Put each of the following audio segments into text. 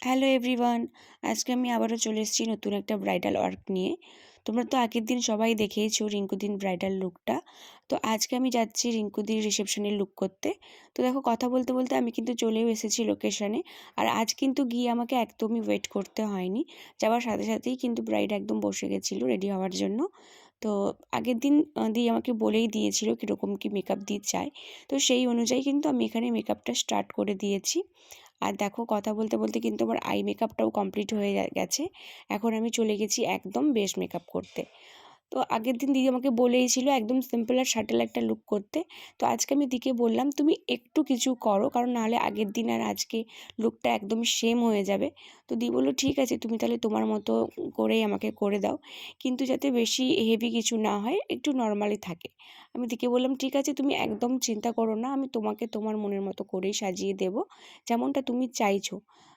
Hello everyone, আজকে আমি আবারও চলে এসেছি নতুন একটা ব্রাইডাল ওয়ার্ক নিয়ে। তোমরা তো আগের দিন সবাই দেখেইছো রিঙ্কুদির ব্রাইডাল লুকটা। তো আজকে আমি যাচ্ছি রিঙ্কুদির রিসেপশনের লুক করতে। তো দেখো, কথা বলতে বলতে আমি কিন্তু চলেও এসেছি লোকেশনে। আর আজ কিন্তু গিয়ে আমাকে একদমই ওয়েট করতে হয়নি, যাওয়ার সাথে সাথেই কিন্তু ব্রাইড একদম বসে গেছিলো রেডি হওয়ার জন্য। তো আগের দিন দি আমাকে বলেই দিয়েছিল কীরকম কী মেকআপ দিতে চায়। তো সেই অনুযায়ী কিন্তু আমি এখানে মেকআপটা স্টার্ট করে দিয়েছি। আর দেখো, কথা বলতে বলতে কিন্তু আমার আই মেকআপটাও কমপ্লিট হয়ে গেছে। এখন আমি চলে গেছি একদম বেস মেকআপ করতে। তো আগের দিন দিদি আমাকে বলেই ছিল একদম সিম্পল আর শাটেল একটা লুক করতে। তো আজকে আমি দিকে বললাম তুমি একটু কিছু করো, কারণ নাহলে আগের দিন আর আজকে লুকটা একদমই সেম হয়ে যাবে। তো দি বললো ঠিক আছে, তুমি তাহলে তোমার মতো করেই আমাকে করে দাও, কিন্তু যাতে বেশি হেভি কিছু না হয়, একটু নর্মালি থাকে। আমি দিকে বললাম ঠিক আছে, তুমি একদম চিন্তা করো না, আমি তোমাকে তোমার মনের মতো করেই সাজিয়ে দেব, যেমনটা তুমি চাইছো।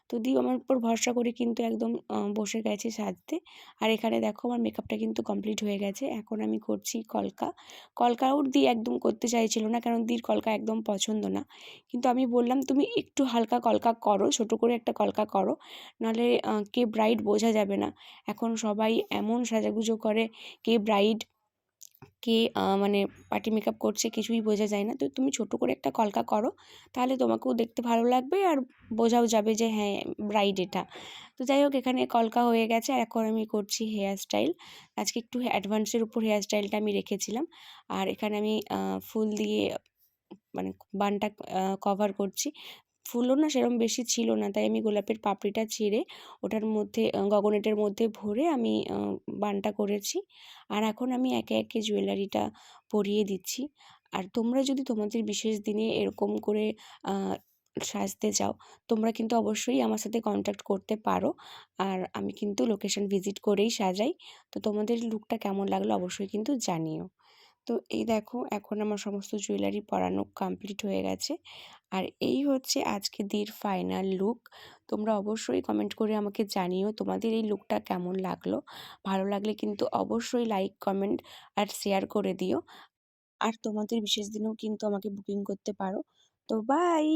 তো দি আমার উপর ভরসা করে কিন্তু একদম বসে গেছে সাজতে। আর এখানে দেখো, আমার মেকআপটা কিন্তু কমপ্লিট হয়ে গেছে। এখন আমি করছি কলকা। কলকাও দি একদম করতে চাইছিল না, কারণ দির কলকা একদম পছন্দ না। কিন্তু আমি বললাম তুমি একটু হালকা কলকা করো, ছোটো করে একটা কলকা করো, নাহলে কে ব্রাইড বোঝা যাবে না। এখন সবাই এমন সাজাগুজো করে, কে ব্রাইড কে মানে পার্টি মেকআপ করছে কিছুই বোঝা যায় না। তো তুমি ছোটো করে একটা কলকা করো, তাহলে তোমাকেও দেখতে ভালো লাগবে আর বোঝাও যাবে যে হ্যাঁ, ব্রাইড এটা। তো যাই হোক, এখানে কলকা হয়ে গেছে। আর এখন আমি করছি হেয়ার স্টাইল। আজকে একটু অ্যাডভান্সের উপর হেয়ার স্টাইলটা আমি রেখেছিলাম। আর এখানে আমি ফুল দিয়ে মানে বানটা কভার করছি। ফুলও না সেরকম বেশি ছিল না, তাই আমি গোলাপের পাপড়িটা ছিঁড়ে ওটার মধ্যে গগনেটের মধ্যে ভরে আমি বানটা করেছি। আর এখন আমি একে একে জুয়েলারিটা পরিয়ে দিচ্ছি। আর তোমরা যদি তোমাদের বিশেষ দিনে এরকম করে সাজতে চাও, তোমরা কিন্তু অবশ্যই আমার সাথে কন্ট্যাক্ট করতে পারো। আর আমি কিন্তু লোকেশন ভিজিট করেই সাজাই। তো তোমাদের লুকটা কেমন লাগলো অবশ্যই কিন্তু জানিও। তো এই দেখো, এখন আমার সমস্ত জুয়েলারি পরানো কমপ্লিট হয়ে গেছে। আর এই হচ্ছে আজকে দির ফাইনাল লুক। তোমরা অবশ্যই কমেন্ট করে আমাকে জানিও তোমাদের এই লুকটা কেমন লাগলো। ভালো লাগলে কিন্তু অবশ্যই লাইক, কমেন্ট আর শেয়ার করে দিও। আর তোমাদের বিশেষ দিনেও কিন্তু আমাকে বুকিং করতে পারো। তো বাই।